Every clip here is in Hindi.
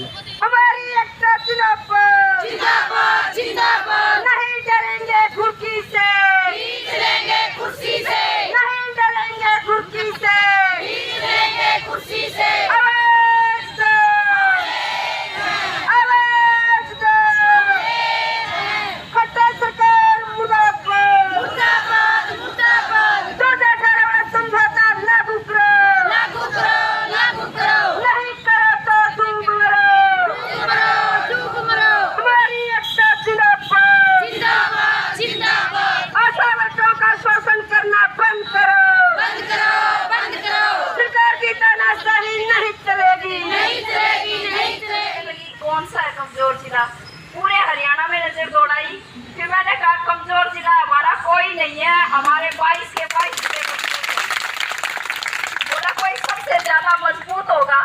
होती है। हमारी एकता जिंदाबाद जिंदाबाद जिंदाबाद, नहीं डरेंगे कुर्सी से, खींच लेंगे कुर्सी से, नहीं डरेंगे कुर्सी से, खींच लेंगे कुर्सी से। आवाज दो, आवाज दो, खट्टर सरकार मुर्दाबाद मुर्दाबाद मुर्दाबाद। 2018 समझौता लागू करो, लागू करो, लागू करो, नहीं करो तो डूब मरो, हमारी एकता जिंदाबाद जिंदाबाद जिंदाबाद। आशा वर्करों का शोषण करना बंद करो, बंद करो, बंद करो। सरकार की तानाशाही नहीं चलेगी, नहीं चलेगी, नहीं चलेगी। कौन सा है कमजोर जिला? पूरे हरियाणा में नजर दौड़ाई, फिर मैंने कहा कमजोर जिला हमारा कोई नहीं है, हमारे 22 के 22 जिले मजबूत हैं। बोला कोई सबसे ज्यादा मजबूत होगा,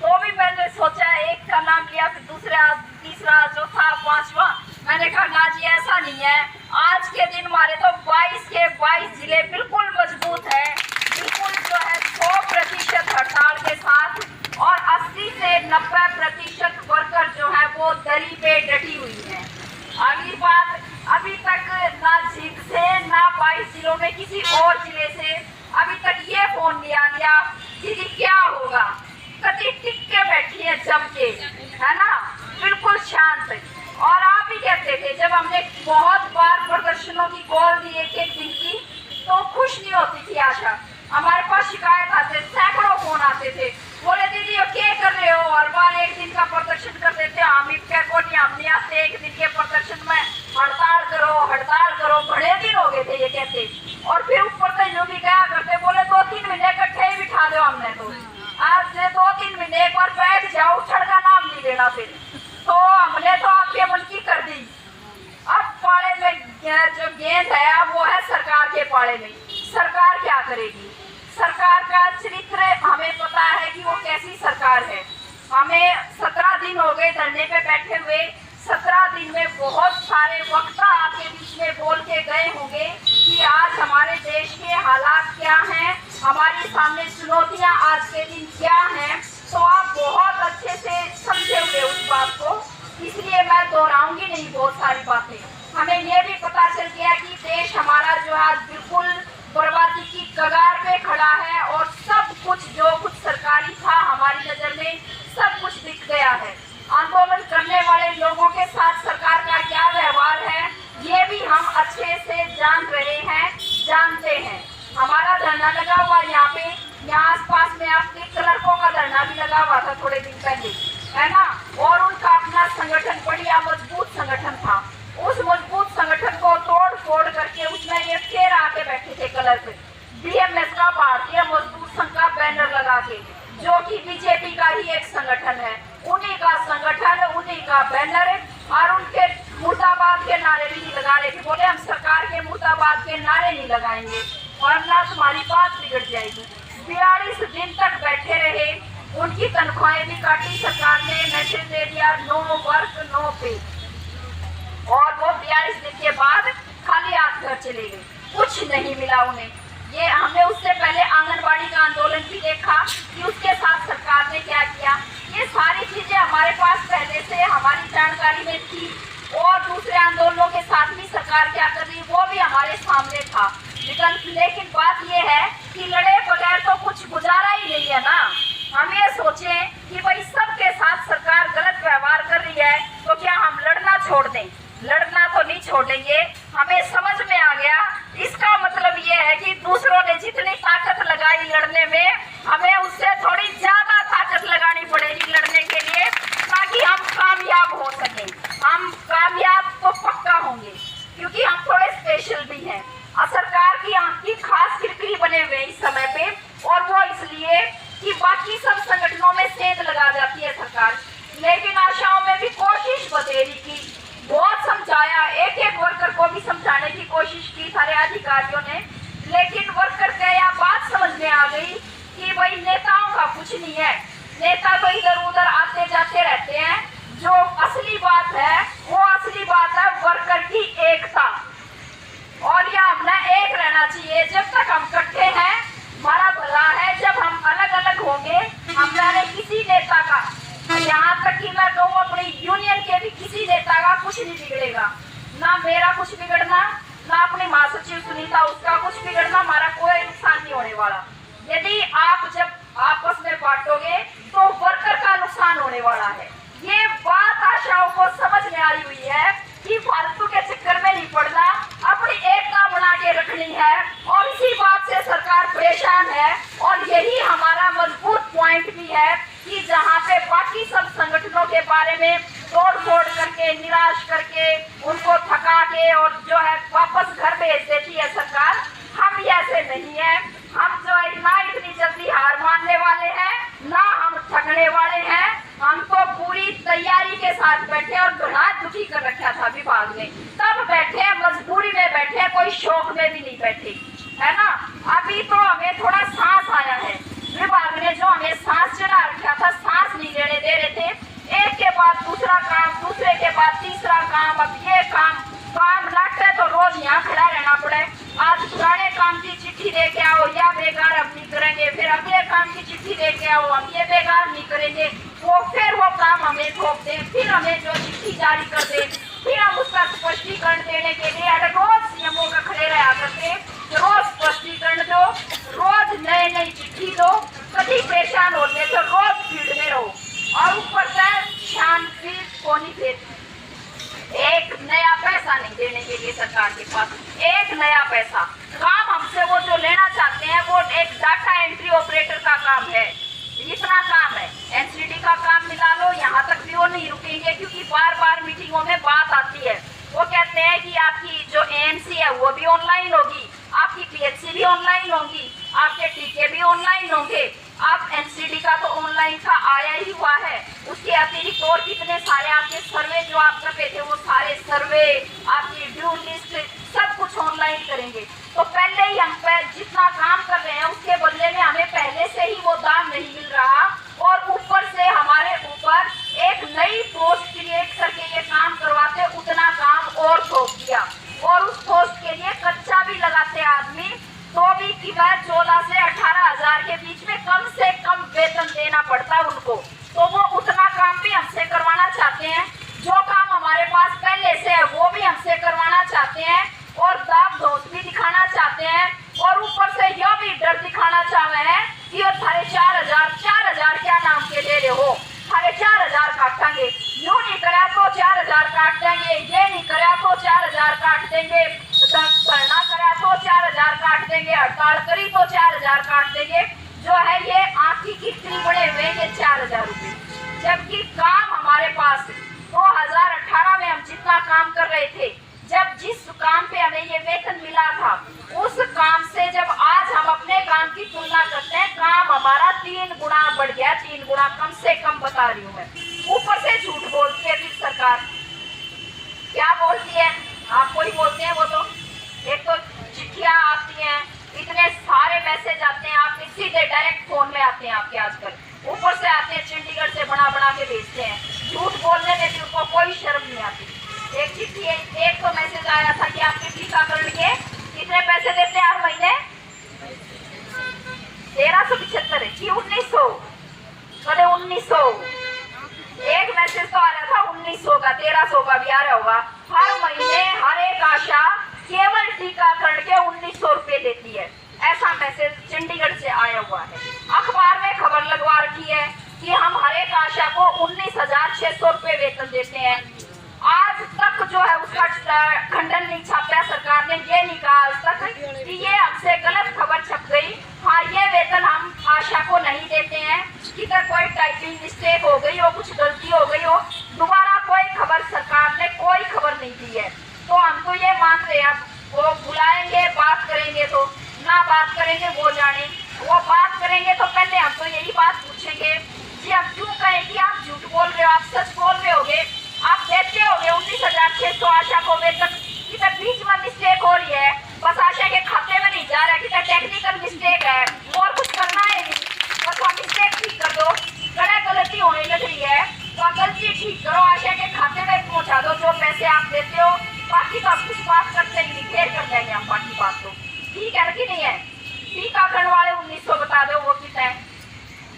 तो भी मैंने सोचा एक का नाम लिया, फिर दूसरा, तीसरा, चौथा, पांचवा। मैंने कहा ना जी ऐसा नहीं है, आज के दिन हमारे तो 22 के 22 जिले बिल्कुल मजबूत है, बिल्कुल जो है 100% हड़ताल के साथ, और 80 से 90% वर्कर जो है वो दरी पे डटी हुई है। अगली बात, अभी तक ना जींद से ना 22 जिलों में किसी और जिले से अभी तक ये फोन नहीं आ गया दीदी क्या होगा, कति टिक के बैठी है जम के, है ना, बिल्कुल शांत। और आप ही कहते थे जब हमने बहुत बार प्रदर्शनों की कॉल दी एक एक दिन की, तो खुश नहीं होती थी आशा। हमारे पास शिकायत आते, सैकड़ों फोन आते थे, बोले दीदी क्या कर रहे हो, हर बार एक दिन का प्रदर्शन कर देते हो, हम को नहीं, हम नहीं आते एक दिन के प्रदर्शन में, हड़ताल करो, हड़ताल करो। बड़े दिन हो गए थे ये कहते, और फिर ऊपर से यूं भी क्या करते, बोले 2-3 महीने इकट्ठे ही बिठा दो। हमने तो आज से 2-3 महीने एक बार बैठ जाओ, उछड़ का नाम नहीं लेना। फिर तो हमने तो आपके मन की कर दी। अब पाले में जो गेंद है वो है सरकार के पाले में। सरकार क्या करेगी? सरकार का चरित्र हमें पता है कि वो कैसी सरकार है। हमें 17 दिन हो गए धरने पे बैठे हुए, 17 दिन में बहुत सारे वक्ता आपके बीच में बोल के गए होंगे कि आज हमारे देश के हालात क्या हैं, हमारे सामने चुनौतियां आज के दिन क्या हैं, तो आप बहुत अच्छे से समझे हुए उस बात को, इसलिए मैं दोहराऊंगी नहीं बहुत सारी बातें। हमें ये भी पता चल गया कि देश हमारा जो आज बिल्कुल बर्बादी की कगार पे खड़ा है, और सब कुछ जो कुछ सरकारी था हमारी नजर में सब कुछ दिख गया है। आंदोलन करने वाले लोगों के साथ सरकार का क्या व्यवहार है ये भी हम अच्छे से जान रहे हैं, जानते हैं। हमारा धरना लगा हुआ यहाँ पे, यहाँ आसपास में आपके क्लर्कों का धरना भी लगा हुआ था थोड़े दिन पहले, है ना, और उनका अपना संगठन बढ़िया मजबूत संगठन था। उस मजबूत संगठन को तोड़ फोड़ करके उसमें ये फिर आके बैठे थे क्लर्क, बीएमएस का भारतीय मजदूर संघ का बैनर लगा के, जो कि बीजेपी का ही एक संगठन है, उन्हीं का संगठन, उन्हीं का बैनर, और उनके मुर्दाबाद के नारे भी नहीं लगा रहे थे। बोले हम सरकार के मुर्दाबाद के नारे नहीं लगाएंगे वरना तुम्हारी बात बिगड़ जाएगी। 42 दिन तक बैठे रहे, उनकी तनख्वाहें भी काटी सरकार ने, मैसेज दे दिया नो वर्क नो पे, और वो 42 दिन के बाद खाली हाथ घर चले गए, कुछ नहीं मिला उन्हें। ये हमने उससे पहले आंगनबाड़ी का आंदोलन भी देखा कि उसके साथ सरकार ने क्या किया। ये सारी चीजें हमारे पास पहले से हमारी जानकारी में थी, और दूसरे आंदोलनों के साथ भी सरकार क्या कर रही वो भी हमारे सामने था। लेकिन बात ये है कि लड़े बगैर तो कुछ गुजारा ही नहीं है ना। हम ये सोचें कि भाई सबके साथ सरकार गलत व्यवहार कर रही है तो क्या हम लड़ना छोड़ दें? लड़ना तो नहीं छोड़ेंगे। हमें समझ में आ गया, इसका मतलब ये है कि दूसरों ने जितनी ताकत लगाई लड़ने में, हमें उससे थोड़ी ज्यादा ताकत लगानी पड़ेगी लड़ने के लिए, ताकि हम कामयाब हो सकें। हम कामयाब तो पक्का होंगे क्योंकि हम थोड़े स्पेशल भी हैं। सरकार की आंख की खास खिड़की बने हुए इस समय पे, और वो इसलिए कि बाकी सब संगठनों में सेंध लगा जाती है सरकार। लेकिन आशाओं में भी कोशिश बतेरी की, बहुत समझाया, एक एक वर्कर को भी समझाने की कोशिश की सारे अधिकारियों ने, लेकिन वर्कर को यह बात समझ में आ गई कि भाई नेताओं का कुछ नहीं है, नेता तो इधर उधर आते जाते रहते हैं। जो असली बात है वो असली बात है वर्कर की एकता, और यह हमने एक रहना चाहिए। जब तक हम इकट्ठे हैं हमारा भला है, जब हम अलग अलग होंगे, हमने किसी नेता का, यहाँ तक कि कुछ नहीं बिगड़ेगा, ना मेरा कुछ बिगड़ना, ना अपनी महासचिव सुनीता उसका कुछ बिगड़ना, हमारा कोई नुकसान नहीं होने वाला। यदि आप जब आपस में बांटोगे तो वर्कर का नुकसान होने वाला है। ये बात आशाओं को समझ में आई हुई है कि फालतू के चक्कर में नहीं पड़ना, अपनी एकता बना के रखनी है, और इसी बात से सरकार परेशान है। और यही हमारा मजबूत पॉइंट भी है कि जहाँ पे बाकी सब संगठनों के बारे में तोड़ फोड़ करके, निराश करके, उनको थका के और जो है वापस घर भेज देती है सरकार, हम ऐसे नहीं है। हम जो है ना इतनी जल्दी हार मानने वाले हैं, ना हम थकने वाले हैं। हम तो पूरी तैयारी के साथ बैठे और बड़ा दुखी कर रखा था विभाग ने, तब बैठे, मजबूरी में बैठे, कोई शौक में भी नहीं बैठे, है ना। अभी तो हमें थोड़ा सांस आया है, विभाग ने जो हमें सांस चढ़ा रखा था, सांस नहीं लेने दे रहे थे, एक के बाद दूसरा काम, दूसरे के बाद तीसरा काम, अब ये काम लगता है तो रोज यहाँ खड़ा रहना पड़े। आज पुराने काम की चिट्ठी दे के आओ, या बेकार अब नहीं करेंगे, फिर अगले काम की चिट्ठी दे के आओ, हम ये बेकार नहीं करेंगे, वो फिर वो काम हमें थोप दे, फिर हमें जो चिट्ठी जारी कर दे, फिर हम उसका स्पष्टीकरण देने के लिए अगर रोज सीएमओ का खड़े रहा करते, रोज स्पष्टीकरण दो, रोज नए नई चिट्ठी दो, कभी परेशान होते तो रोज फील्ड में रहो, और ऊपर से शांति होनी चाहिए। एक नया पैसा नहीं देने के लिए सरकार के पास, एक नया पैसा। काम हमसे वो जो लेना चाहते हैं वो एक डाटा एंट्री ऑपरेटर का काम है, इतना काम है। एनसीडी का काम मिला लो, यहाँ तक भी वो नहीं रुकेंगे, क्योंकि बार बार मीटिंगों में बात आती है, वो कहते हैं कि आपकी जो एएनसी है वो भी ऑनलाइन होगी, आपकी पीएचसी भी ऑनलाइन होगी, आपके टीके भी ऑनलाइन होंगे। आप एनसीडी का तो ऑनलाइन का आया ही हुआ है, उसके अतिरिक्त और कितने सारे आपके सर्वे जो आप कर रहे थे, वो सारे सर्वे, आपकी ड्यू लिस्ट, सब कुछ ऑनलाइन करेंगे। तो पहले ही हम जितना काम कर रहे हैं उसके बदले में हमें पहले से ही वो दाम नहीं मिल रहा, और ऊपर से हमारे ऊपर एक नई पोस्ट क्रिएट करके ये काम करवाते, उतना काम और थोप दिया, और उस पोस्ट के लिए कच्चा भी लगाते आदमी तो भी कि 14 से 18,000 के बीच में कम से कम वेतन देना पड़ता उनको। तो वो उतना काम भी हमसे करवाना चाहते हैं, जो काम हमारे पास पहले से है वो भी हमसे करवाना चाहते हैं, और दाब धोस भी दिखाना चाहते हैं, और ऊपर से यह भी डर दिखाना चाह रहे हैं कि वो 4,500 क्या नाम के ले रहे हो, 4,500 काटेंगे, यूं नहीं करा तो 4,000 काट देंगे, ये नहीं करा तो 4,000 काट देंगे, धरना करा तो 4,000 काट देंगे, हड़ताल करी तो 4,000 काट देंगे। जो है ये आंखी की बड़े हुए ये 4,000 रुपए, जबकि काम हमारे पास 2018 में हम जितना काम कर रहे थे, जब जिस काम पे हमें ये वेतन मिला था, उस काम से जब आज हम अपने काम की तुलना करते हैं, काम हमारा 3 गुना बढ़ गया, 3 गुना कम से कम बता रही हूँ मैं। ऊपर से झूठ बोलती है फिर सरकार, क्या बोलती है, आपको ही बोलते हैं वो तो। एक तो चिट्ठियां आती हैं, इतने सारे मैसेज आते हैं, आप सीधे डायरेक्ट फोन में आते हैं आपके आजकल, ऊपर से आते हैं चंडीगढ़ से बना के भेजते हैं, झूठ बोलने में भी उनको कोई शर्म नहीं आती। एक चिट्ठी, एक तो मैसेज आया था कि आपके टीकाकरण के कितने पैसे देते हैं हर महीने, 1375 है कि 1900, कदे 1900। एक मैसेज तो आ रहा था 1900 का, 1300 का भी आ रहा होगा। हर महीने हर एक आशा केवल टीकाकरण के 1900 रुपए देती है, ऐसा मैसेज चंडीगढ़ से आया हुआ है। अखबार में खबर लगवा रखी है कि हम हर एक आशा को 19,600 रुपए वेतन देते हैं। आज तक जो है उसका खंडन नहीं छापा सरकार ने, ये नहीं कहा आज तक कि ये हमसे गलत खबर छप गई। हाँ, ये वेतन हम आशा को नहीं देते हैं, किधर कोई टाइपिंग मिस्टेक हो गई हो, कुछ गलती हो गई हो, दोबारा कोई खबर सरकार ने कोई खबर नहीं दी है। तो हम तो ये मान रहे हैं, वो बुलाएंगे बात करेंगे, तो ना बात करेंगे वो जाने, वो बात करेंगे तो पहले हम तो यही बात पूछेंगे जी, हम क्यों कहें कि आप झूठ बोल रहे हो, आप सच बोल रहे होगे, आप देते होगे 19,600 आशा को वेतन, किधर बीच में मिस्टेक हो रही है, बस आशा के खाते में नहीं जा रहा है, किधर टेक्निकल मिस्टेक है, और कुछ करना है नहीं, बस आप मिस्टेक ठीक कर दो, गलती होने लग रही है तो गलती ठीक करो, आशा के खाते में पहुंचा दो जो पैसे आप देते हो, बाकी तो आप कुछ बात करते ही नहीं, फेर कर देंगे हम बाकी बात तो, ठीक है कि नहीं है। टीकाकरण वाले 1900 बता दो वो कितना है,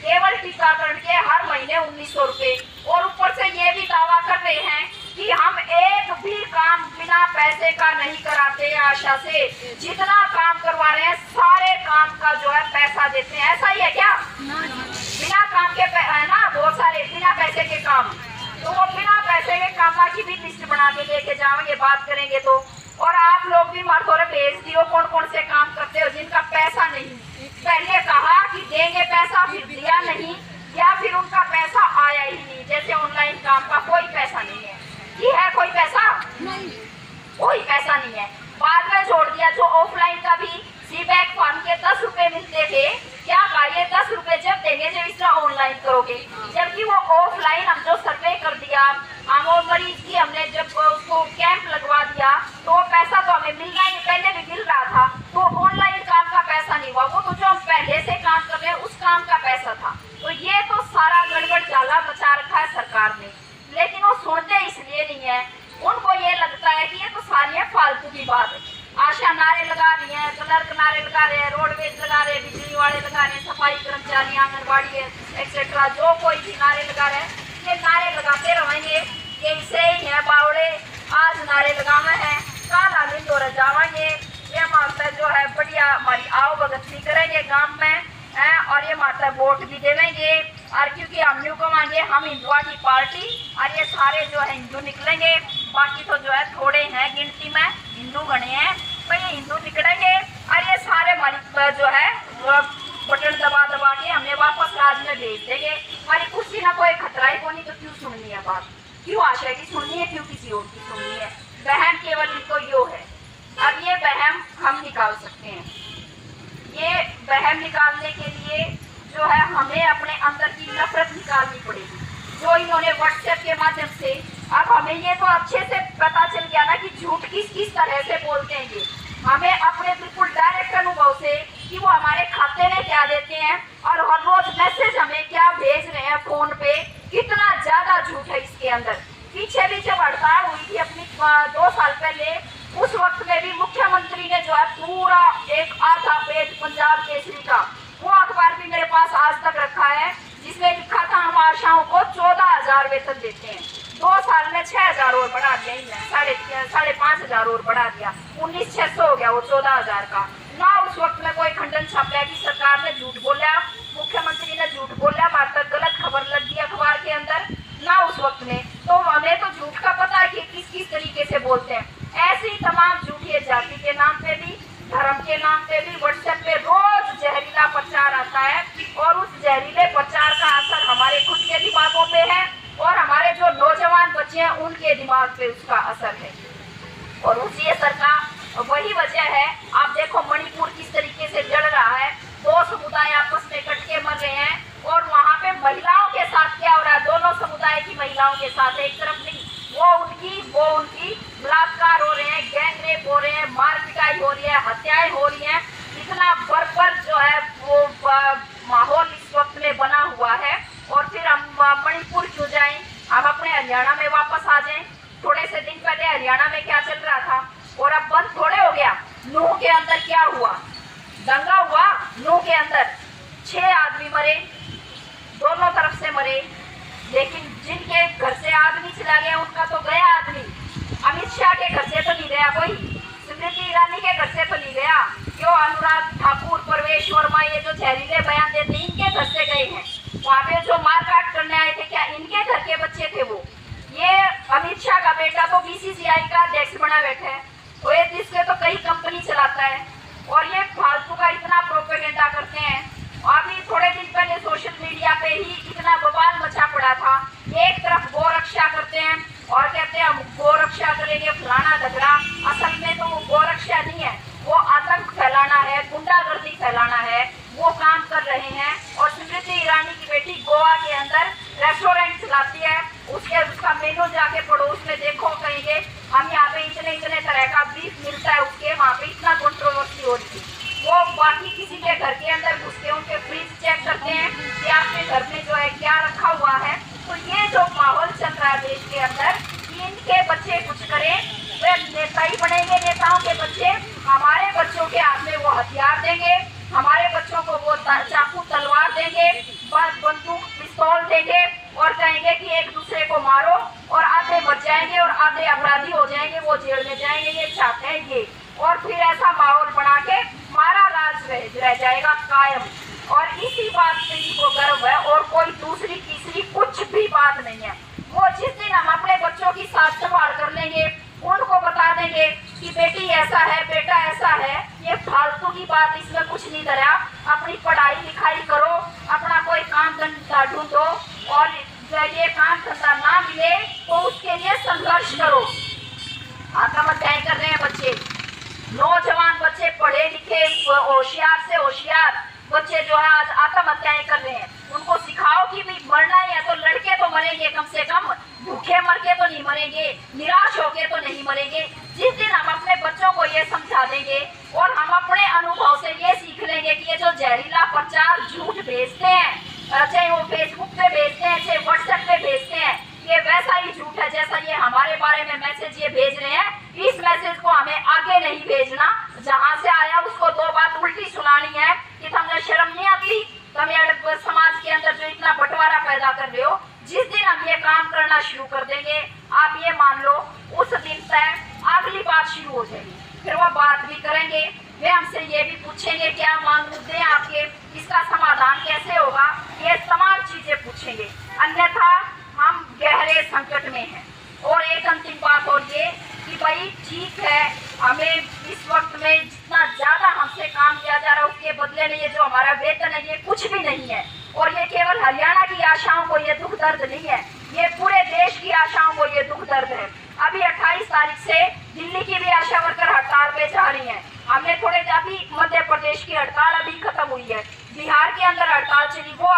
केवल टीकाकरण के हर महीने 1900 रुपए, और ऊपर से ये भी दावा कर रहे हैं कि कि हम एक भी काम बिना पैसे का नहीं कराते। आशा से जितना काम करवा रहे हैं सारे काम का जो है पैसा देते हैं, ऐसा ही है क्या? बिना काम के है ना, बहुत सारे बिना पैसे के काम, तो वो बिना पैसे के कामा की भी लिस्ट बना के लेके जाएंगे, बात करेंगे तो। और आप लोग भी मरतोरे भेज दियो कौन कौन से काम करते हो जिनका पैसा नहीं। पहले कहा कि देंगे पैसा, फिर दिया नहीं, या फिर उनका पैसा आया ही नहीं। जैसे ऑनलाइन काम का कोई पैसा नहीं है, ये है कोई पैसा नहीं, कोई पैसा नहीं है। बाद में छोड़ दिया। जो ऑफलाइन का भी सीबैक फॉर्म के 10 रुपए मिलते थे, क्या कहा ये 10 रुपए जब देंगे जब इसका ऑनलाइन करोगे, जबकि वो ऑफलाइन हम जो सर्वे कर दिया, हम वो मरीज की हमने जब उसको कैंप लगवा दिया तो वो पैसा तो हमें मिलना ही पहले भी मिल रहा था, तो ऑनलाइन काम का पैसा नहीं हुआ, वो तो जो हम पहले से काम कर रहे हैं उस काम का पैसा था। तो ये तो सारा गड़बड़ जाला मचा रखा है सरकार ने, लेकिन वो सुनते इसलिए नहीं है। उनको ये लगता है कि ये तो सारी फालतू की बात है। आशा नारे लगा रही है, क्लर्क नारे लगा रहे हैं, रोडवेज लगा रहे हैं, बिजली वाले लगा रहे हैं, सफाई कर्मचारी, आंगनबाड़ी एक्सेट्रा जो कोई भी नारे लगा रहे हैं, ये नारे लगाते रहेंगे। ये इसे ही है बावड़े, आज नारे लगाना है, कल आगे तो रजावाएंगे। ये माता जो है बढ़िया हमारी आओ भगत भी करेंगे गांव में है, और ये माता वोट भी देवेंगे। और क्योंकि हम न्यू को मांगे हम हिंदुआ की पार्टी, और ये सारे जो है हिंदू निकलेंगे, बाकी तो जो है थोड़े हैं गिनती में हिंदू गणे हैं, तो ये हिंदू निकलेंगे। और ये सारे हमारी जो है बटन दबा दबा के हमें वापस राज में भेज देंगे। हमारी कुर्सी ना कोई खतरा ही को नहीं, तो क्यों सुननी है बात, क्यों आशा की सुननी है, क्यों किसी और की सुननी है? वहम केवल इनको यो है। अब ये वहम हम निकाल सकते हैं। ये वहम निकालने के लिए जो है हमें अपने अंदर की नफरत निकालनी पड़ेगी, जो इन्होंने व्हाट्सएप के माध्यम से। अब हमें ये तो अच्छे से पता चल गया ना कि झूठ किस किस तरह से बोलते हैं ये, हमें अपने बिल्कुल डायरेक्ट अनुभव से कि वो हमारे खाते में क्या देते हैं और हर रोज मैसेज हमें क्या भेज रहे हैं फोन पे, कितना ज्यादा झूठ है इसके अंदर। पीछे भी जब हड़ताल हुई थी अपनी 2 साल पहले, उस वक्त में भी मुख्यमंत्री ने जो है पूरा एक आधा पेज पंजाब केसरी का वो अखबार भी मेरे पास आज तक रखा है, जिसमें लिखा था हम आशाओं को 14,000 वेतन देते हैं। 2 साल में 6,000 और बढ़ा दिया, 5,500 और बढ़ा दिया, 19,600 हो गया वो 14,000 का ना। उस वक्त में कोई खंडन छापा कि सरकार ने झूठ बोला, मुख्यमंत्री ने झूठ बोला, हमारे तक गलत खबर लग गई अखबार के अंदर ना उस वक्त में। तो हमें तो झूठ का पता है कि किस किस तरीके से बोलते हैं। ऐसी तमाम झूठी जाति के नाम पे भी, धर्म के नाम पे भी व्हाट्सएप पे रोज जहरीला प्रचार आता है, और उस जहरीले प्रचार का असर हमारे खुद के दिमागों पे है और हमारे जो नौजवान बच्चे हैं उनके दिमाग पे उसका असर है। और उसी असर का वही वजह है, आप देखो मणिपुर किस तरीके से जड़ रहा है, 2 समुदाय आपस में कट के मर रहे हैं, और वहाँ पे महिलाओं के साथ क्या हो रहा है, दोनों समुदाय की महिलाओं के साथ, एक तरफ नहीं वो उनकी बलात्कार हो रहे हैं, गैंग रेप हो रहे हैं, मार पिटाई हो रही है, हत्याएं हो रही हैं। इतना बर्बर जो है वो माहौल इस वक्त में बना हुआ है। और फिर हम मणिपुर क्यों जाएं, हम अपने हरियाणा में वापस आ जाएं। थोड़े से दिन पहले हरियाणा में क्या चल रहा था और अब बंद थोड़े हो गया। नूह के अंदर क्या हुआ, दंगा हुआ नूह के अंदर, 6 आदमी मरे, दोनों तरफ से मरे, लेकिन जिनके घर से आदमी चला गया उनका तो गया आदमी। अमित शाह के घर से तो नहीं गया कोई, स्मृति ईरानी के घर से तो नहीं गया, क्यों अनुराग ठाकुर, प्रवेश वर्मा, ये जो जहरीले बयान देते हैं इनके घर से गए हैं। वहाँ पे जो मारकाट करने आए थे क्या इनके घर के बच्चे थे वो? ये अमित शाह का बेटा तो बीसीसीआई का अध्यक्ष बना बैठा है, और ये जिससे तो कई कंपनी चलाता है, और ये फालतू का इतना प्रोपेगेंडा करते हैं। अभी थोड़े दिन पहले सोशल मीडिया पे ही इतना बवाल मचा पड़ा था। एक तरफ गौ रक्षा करते हैं और कहते हैं हम गौ रक्षा करेंगे फलाना झगड़ा, असल में तो वो गौ रक्षा नहीं है, वो आतंक फैलाना है, गुंडागर्दी फैलाना है, वो काम कर रहे हैं। और स्मृति ईरानी की बेटी गोवा के अंदर रेस्टोरेंट चलाती है, उसका मेनू जाके पढ़ो, उसमें देखो कहेंगे हम यहाँ पे इतने तरह का बीफ मिलता है, उसके वहाँ पे इतना कंट्रोवर्सी हो रही थी। वो बाकी किसी के घर के अंदर घुस के उनके फ्रिज चेक करते हैं कि आपके घर में जो है क्या रखा हुआ है। तो ये जो माहौल चल रहा है देश के अंदर कि इनके बच्चे कुछ करें, वे नेता ही बनेंगे, नेताओं के बच्चे हमारे बच्चों के हाथ में वो हथियार देंगे, हमारे बच्चों को वो चाकू तलवार देंगे, बंदूक पिस्तौल देंगे और कहेंगे कि एक दूसरे को मारो। और अब आधे बच जाएंगे और आधे अपराधी हो जाएंगे, वो जेल में जाएंगे, ये चाहते हैं ये। और फिर ऐसा माहौल बना के हमारा राज रह जाएगा कायम। और इसी बात पे इनको गर्व है और कोई दूसरी तीसरी कुछ भी बात नहीं है। वो जिस दिन हम अपने बच्चों की साथ संभाल कर लेंगे, उनको बता देंगे कि बेटी ऐसा है, बेटा ऐसा है, ये फालतू की बात, इसमें कुछ नहीं धरा, अपनी पढ़ाई लिखाई करो, अपना कोई काम धंधा ढूंढो, और ये काम धंधा ना मिले तो उसके लिए संघर्ष करो। आत्महत्याएं कर रहे हैं बच्चे, नौजवान बच्चे, पढ़े लिखे होशियार से होशियार बच्चे जो है आज आत्महत्याएं कर रहे हैं। उनको सिखाओ कि भी मरना ही है तो लड़के तो मरेंगे, कम से कम भूखे मर के तो नहीं मरेंगे, निराश होके तो नहीं मरेंगे। जिस दिन हम अपने बच्चों को ये समझा देंगे और हम अपने अनुभव से ये सीख लेंगे कि ये जो जहरीला प्रचार झूठ भेजते हैं, चाहे वो फेसबुक पे भेजते हैं, चाहे व्हाट्सएप पे भेजते हैं, ये वैसा ही झूठ है जैसा ये हमारे बारे में मैसेज ये भेज रहे हैं। इस मैसेज को हमें आगे नहीं भेजना, जहां से आया उसको दो बात उल्टी सुनानी है कि तुमने शर्म नहीं आती, तुम समाज के अंदर जो इतना बंटवारा पैदा कर रहे हो। जिस दिन हम ये काम करना शुरू कर देंगे, आप ये मान लो उस दिन से अगली बात शुरू हो जाएगी। फिर वो बात भी करेंगे, वे हमसे ये भी पूछेंगे क्या मुद्दे हैं आपके, इसका समाधान कैसे होगा, ये तमाम चीजें पूछेंगे। अन्यथा हम गहरे संकट में हैं। और एक अंतिम बात और ये कि भाई ठीक है, हमें इस वक्त में जितना ज्यादा हमसे काम किया जा रहा है उसके बदले में ये जो हमारा वेतन है ये कुछ भी नहीं है। और ये केवल हरियाणा की आशाओं को ये दुख दर्द नहीं है, ये पूरे देश की आशाओं को ये दुख दर्द है। अभी 28 तारीख से दिल्ली की भी आशा वर्कर हड़ताल पे जा रही हैं। हमने थोड़े अभी मध्य प्रदेश की हड़ताल अभी खत्म हुई है, बिहार के अंदर हड़ताल चली, वो